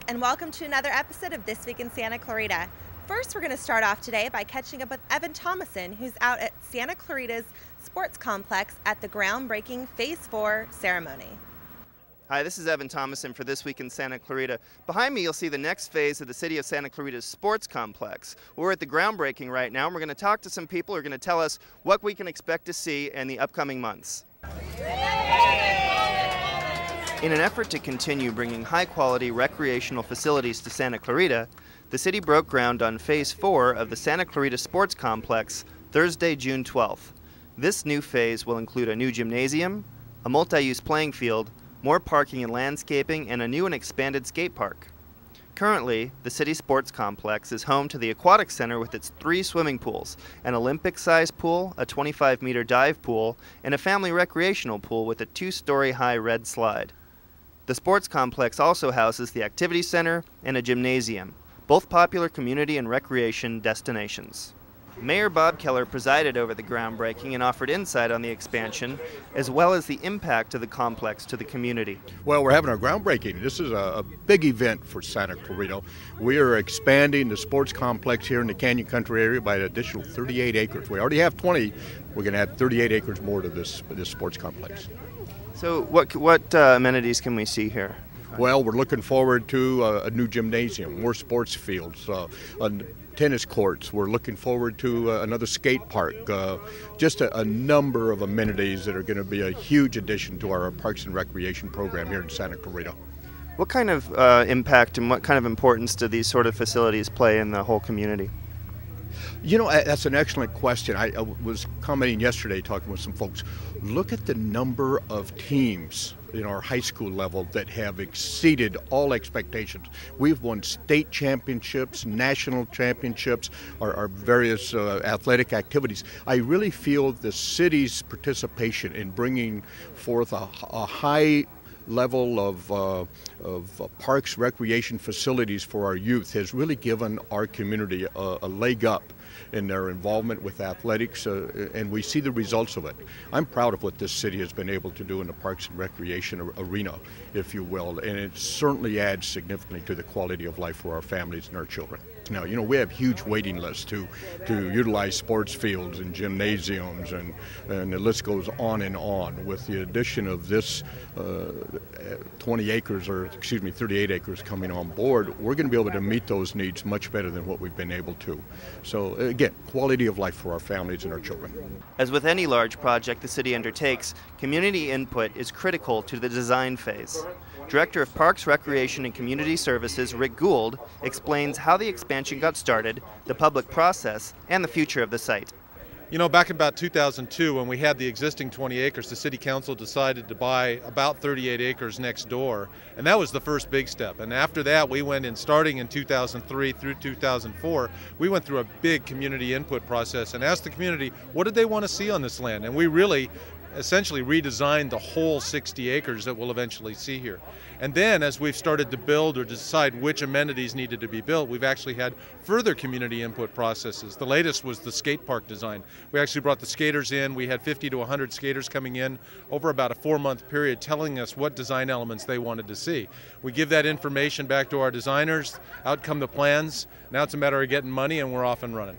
and welcome to another episode of This Week in Santa Clarita. First, we're going to start off today by catching up with Evan Thomason, who's out at Santa Clarita's sports complex at the groundbreaking Phase 4 ceremony. Hi, this is Evan Thomason for This Week in Santa Clarita. Behind me, you'll see the next phase of the City of Santa Clarita's sports complex. We're at the groundbreaking right now, and we're going to talk to some people who are going to tell us what we can expect to see in the upcoming months. In an effort to continue bringing high-quality recreational facilities to Santa Clarita, the city broke ground on Phase 4 of the Santa Clarita Sports Complex Thursday, June 12th. This new phase will include a new gymnasium, a multi-use playing field, more parking and landscaping, and a new and expanded skate park. Currently, the city sports complex is home to the Aquatic Center with its 3 swimming pools, an Olympic-sized pool, a 25-meter dive pool, and a family recreational pool with a 2-story high red slide. The sports complex also houses the activity center and a gymnasium, both popular community and recreation destinations. Mayor Bob Keller presided over the groundbreaking and offered insight on the expansion, as well as the impact of the complex to the community. Well, we're having our groundbreaking. This is a big event for Santa Clarita. We are expanding the sports complex here in the Canyon Country area by an additional 38 acres. We already have 20. We're going to add 38 acres more to this sports complex. So what amenities can we see here? Well, we're looking forward to a new gymnasium, more sports fields, tennis courts. We're looking forward to another skate park, just a number of amenities that are going to be a huge addition to our Parks and Recreation program here in Santa Clarita. What kind of impact and what kind of importance do these sort of facilities play in the whole community? You know, that's an excellent question. I was commenting yesterday, talking with some folks. Look at the number of teams in our high school level that have exceeded all expectations. We've won state championships, national championships, our various athletic activities. I really feel the city's participation in bringing forth a high level of parks, recreation facilities for our youth has really given our community a leg up in their involvement with athletics, and we see the results of it. I'm proud of what this city has been able to do in the parks and recreation arena, if you will, and it certainly adds significantly to the quality of life for our families and our children. Now, you know, we have huge waiting lists to utilize sports fields and gymnasiums, and the list goes on and on. With the addition of this 38 acres coming on board, we're going to be able to meet those needs much better than what we've been able to. So again, quality of life for our families and our children. As with any large project the city undertakes, community input is critical to the design phase. Director of Parks, Recreation, and Community Services, Rick Gould, explains how the expansion got started, the public process, and the future of the site. You know, back in about 2002, when we had the existing 20 acres, the City Council decided to buy about 38 acres next door, and that was the first big step. And after that, we went in, starting in 2003 through 2004, we went through a big community input process and asked the community, what did they want to see on this land? And we really essentially redesigned the whole 60 acres that we'll eventually see here. And then as we've started to build or decide which amenities needed to be built, we've actually had further community input processes. The latest was the skate park design. We actually brought the skaters in. We had 50 to 100 skaters coming in over about a 4-month period telling us what design elements they wanted to see. We give that information back to our designers, out come the plans. Now it's a matter of getting money and we're off and running.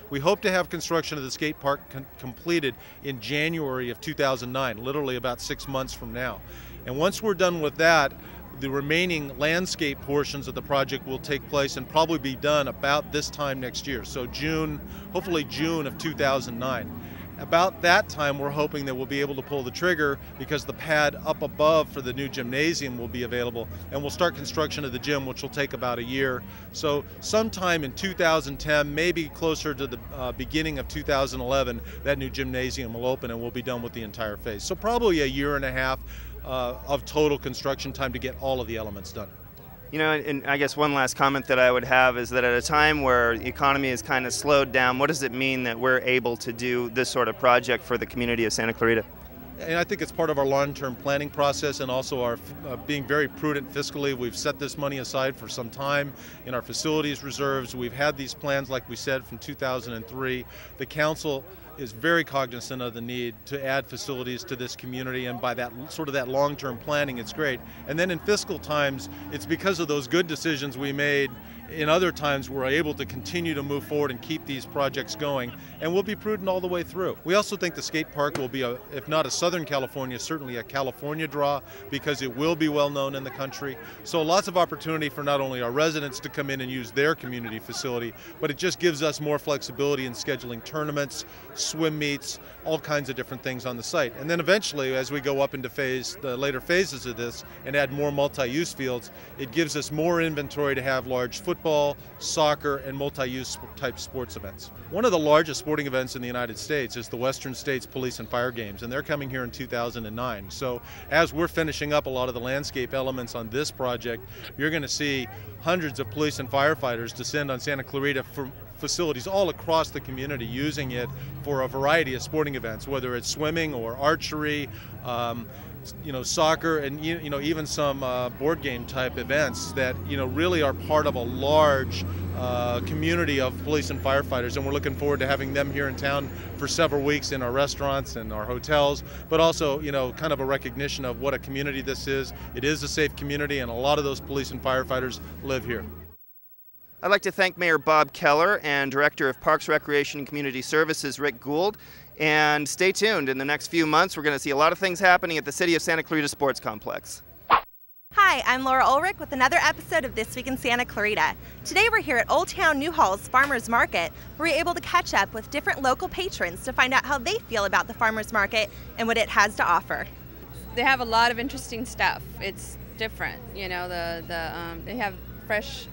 We hope to have construction of the skate park completed in January of 2009, literally about 6 months from now. And once we're done with that, the remaining landscape portions of the project will take place and probably be done about this time next year. So June, hopefully June of 2009. About that time, we're hoping that we'll be able to pull the trigger because the pad up above for the new gymnasium will be available, and we'll start construction of the gym, which will take about a year. So sometime in 2010, maybe closer to the beginning of 2011, that new gymnasium will open and we'll be done with the entire phase. So probably a year and a half of total construction time to get all of the elements done. You know, and I guess one last comment that I would have is that at a time where the economy is kind of slowed down, what does it mean that we're able to do this sort of project for the community of Santa Clarita? And I think it's part of our long-term planning process and also our being very prudent fiscally. We've set this money aside for some time in our facilities reserves. We've had these plans, like we said, from 2003. The council is very cognizant of the need to add facilities to this community, and by that sort of that long-term planning, it's great. And then in fiscal times, it's because of those good decisions we made. In other times, we're able to continue to move forward and keep these projects going, and we'll be prudent all the way through. We also think the skate park will be, if not a Southern California, certainly a California draw, because it will be well known in the country. So lots of opportunity for not only our residents to come in and use their community facility, but it just gives us more flexibility in scheduling tournaments, swim meets, all kinds of different things on the site. And then eventually, as we go up into the later phases of this and add more multi-use fields, it gives us more inventory to have large football, soccer, and multi-use type sports events. One of the largest sporting events in the United States is the Western States Police and Fire Games, and they're coming here in 2009. So as we're finishing up a lot of the landscape elements on this project, you're going to see hundreds of police and firefighters descend on Santa Clarita for facilities all across the community, using it for a variety of sporting events, whether it's swimming or archery, soccer, and even some board game type events that really are part of a large community of police and firefighters. And we're looking forward to having them here in town for several weeks in our restaurants and our hotels, but also kind of a recognition of what a community this is. It is a safe community, and a lot of those police and firefighters live here. I'd like to thank Mayor Bob Keller and Director of Parks, Recreation, and Community Services Rick Gould. And stay tuned. In the next few months, we're going to see a lot of things happening at the City of Santa Clarita Sports Complex. Hi, I'm Laura Ullrich with another episode of This Week in Santa Clarita. Today we're here at Old Town Newhall's Farmers Market, where we're able to catch up with different local patrons to find out how they feel about the Farmers Market and what it has to offer. They have a lot of interesting stuff. It's different, they have fresh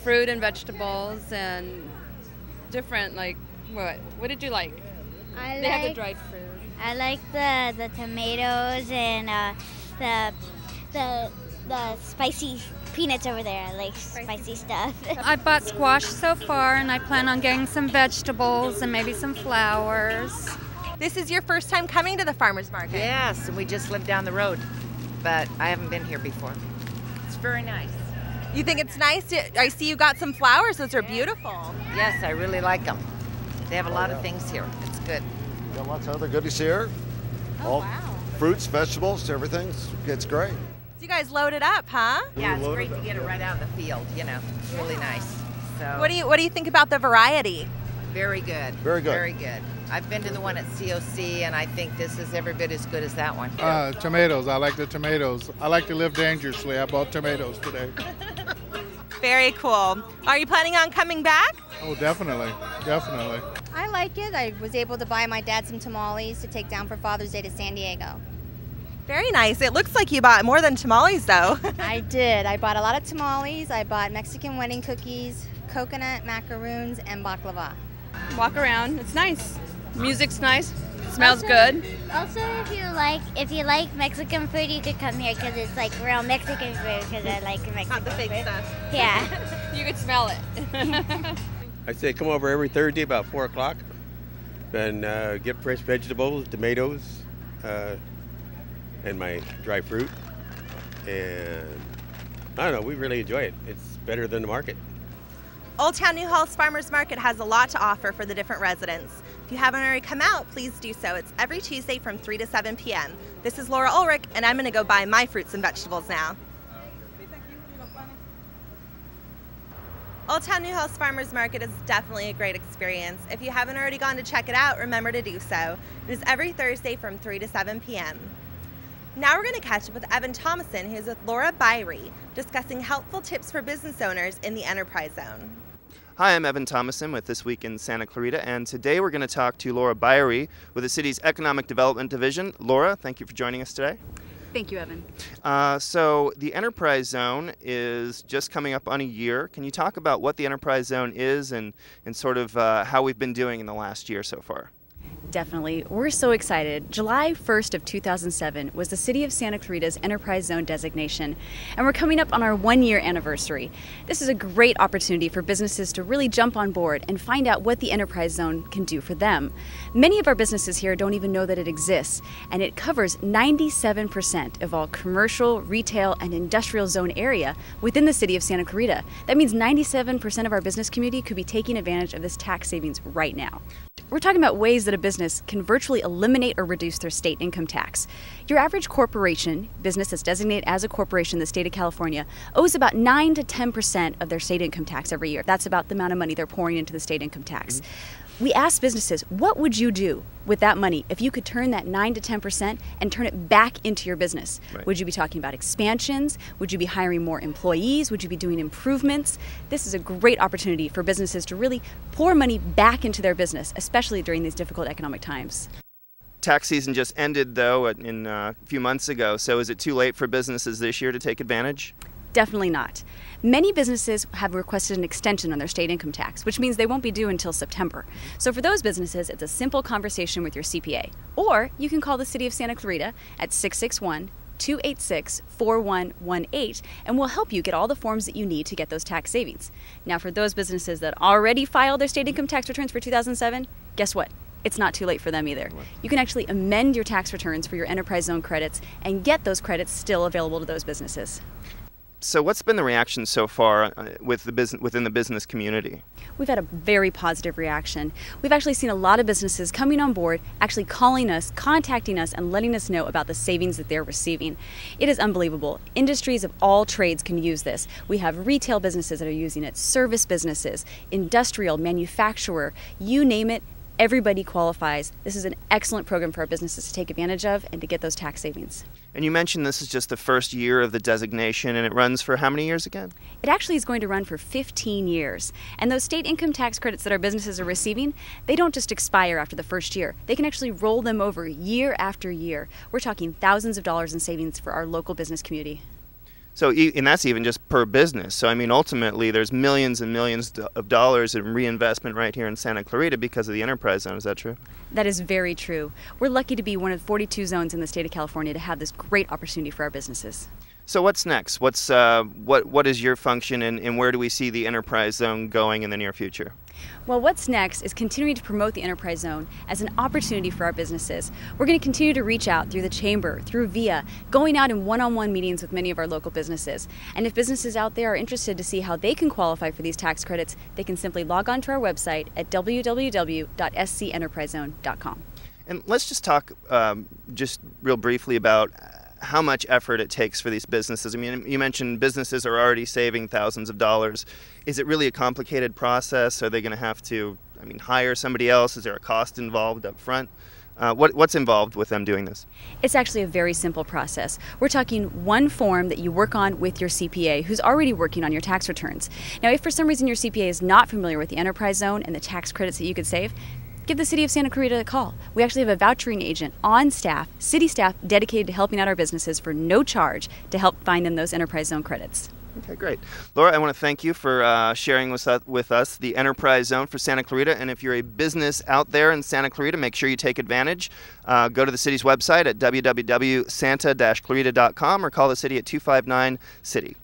fruit and vegetables and different, what did you like? They have the dried fruit. I like the tomatoes and the spicy peanuts over there. I like spicy stuff. I bought squash so far, and I plan on getting some vegetables and maybe some flowers. This is your first time coming to the Farmers Market? Yes, and we just live down the road, but I haven't been here before. It's very nice. You think it's nice? I see you got some flowers. Those are beautiful. Yes, I really like them. They have a lot of things here. It's good. Got lots of other goodies here. Oh, wow. Fruits, vegetables, everything. It's great. So you guys loaded up, huh? Yeah, it's great to get it right out of the field, It's really nice. So What do you think about the variety? Very good. Very good. Very good. I've been to the one at COC, and I think this is every bit as good as that one. Tomatoes. I like the tomatoes. I like to live dangerously. I bought tomatoes today. Very cool. Are you planning on coming back? Oh, definitely. Definitely. I like it. I was able to buy my dad some tamales to take down for Father's Day to San Diego. Very nice. It looks like you bought more than tamales, though. I did. I bought a lot of tamales. I bought Mexican wedding cookies, coconut macaroons, and baklava. Walk around. It's nice. Music's nice. Smells good. Also, if you like Mexican food, you could come here because it's like real Mexican food. Because I like Mexican Not the fake food. stuff. Yeah. You could smell it. I say come over every Thursday about 4 o'clock and get fresh vegetables, tomatoes, and my dry fruit. And I don't know, we really enjoy it. It's better than the market. Old Town Newhall's Farmers Market has a lot to offer for the different residents. If you haven't already come out, please do so. It's every Tuesday from 3 to 7 p.m. This is Laura Ullrich, and I'm going to go buy my fruits and vegetables now. Old Town Newhall's Farmers Market is definitely a great experience. If you haven't already gone to check it out, remember to do so. It is every Thursday from 3 to 7 p.m. Now we're going to catch up with Evan Thomason, who's with Laura Byrie, discussing helpful tips for business owners in the Enterprise Zone. Hi, I'm Evan Thomason with This Week in Santa Clarita, and today we're going to talk to Laura Byrie with the city's Economic Development Division. Laura, thank you for joining us today. Thank you, Evan. So the Enterprise Zone is just coming up on a year. Can you talk about what the Enterprise Zone is and sort of how we've been doing in the last year so far? Definitely. We're so excited. July 1st of 2007 was the City of Santa Clarita's Enterprise Zone designation, and we're coming up on our 1-year anniversary. This is a great opportunity for businesses to really jump on board and find out what the Enterprise Zone can do for them. Many of our businesses here don't even know that it exists, and it covers 97% of all commercial, retail, and industrial zone area within the City of Santa Clarita. That means 97% of our business community could be taking advantage of this tax savings right now. We're talking about ways that a business can virtually eliminate or reduce their state income tax. Your average corporation, business that's designated as a corporation in the state of California, owes about 9 to 10% of their state income tax every year. That's about the amount of money they're pouring into the state income tax. We asked businesses, what would you do with that money if you could turn that 9 to 10% and turn it back into your business? Right. Would you be talking about expansions? Would you be hiring more employees? Would you be doing improvements? This is a great opportunity for businesses to really pour money back into their business, especially during these difficult economic times. Tax season just ended, though, a few months ago, so is it too late for businesses this year to take advantage? Definitely not. Many businesses have requested an extension on their state income tax, which means they won't be due until September. So for those businesses, it's a simple conversation with your CPA. Or you can call the City of Santa Clarita at 661-286-4118, and we'll help you get all the forms that you need to get those tax savings. Now, for those businesses that already filed their state income tax returns for 2007, guess what? It's not too late for them either. You can actually amend your tax returns for your Enterprise Zone credits and get those credits still available to those businesses. So what's been the reaction so far within the business community? We've had a very positive reaction. We've actually seen a lot of businesses coming on board, actually calling us, contacting us, and letting us know about the savings that they're receiving. It is unbelievable. Industries of all trades can use this. We have retail businesses that are using it, service businesses, industrial, manufacturer, you name it. Everybody qualifies. This is an excellent program for our businesses to take advantage of and to get those tax savings. And you mentioned this is just the first year of the designation, and it runs for how many years again? It actually is going to run for 15 years. And those state income tax credits that our businesses are receiving, they don't just expire after the first year. They can actually roll them over year after year. We're talking thousands of dollars in savings for our local business community. So, and that's even just per business. So, I mean, ultimately, there's millions and millions of dollars in reinvestment right here in Santa Clarita because of the Enterprise Zone. Is that true? That is very true. We're lucky to be one of 42 zones in the state of California to have this great opportunity for our businesses. So what's next? What is your function, and where do we see the Enterprise Zone going in the near future? Well, what's next is continuing to promote the Enterprise Zone as an opportunity for our businesses. We're going to continue to reach out through the Chamber, through VIA, going out in one-on-one meetings with many of our local businesses. And if businesses out there are interested to see how they can qualify for these tax credits, they can simply log on to our website at www.scenterprisezone.com. And let's just talk just real briefly about how much effort it takes for these businesses. I mean, you mentioned businesses are already saving thousands of dollars. Is it really a complicated process? Are they going to have to, hire somebody else? Is there a cost involved up front? What's involved with them doing this? It's actually a very simple process. We're talking one form that you work on with your CPA who's already working on your tax returns. Now, if for some reason your CPA is not familiar with the Enterprise Zone and the tax credits that you could save, give the City of Santa Clarita a call. We actually have a vouchering agent on staff, city staff, dedicated to helping out our businesses for no charge to help find them those Enterprise Zone credits. Okay, great. Laura, I want to thank you for sharing with us the Enterprise Zone for Santa Clarita. And if you're a business out there in Santa Clarita, make sure you take advantage. Go to the city's website at www.santa-clarita.com or call the city at 259-CITY.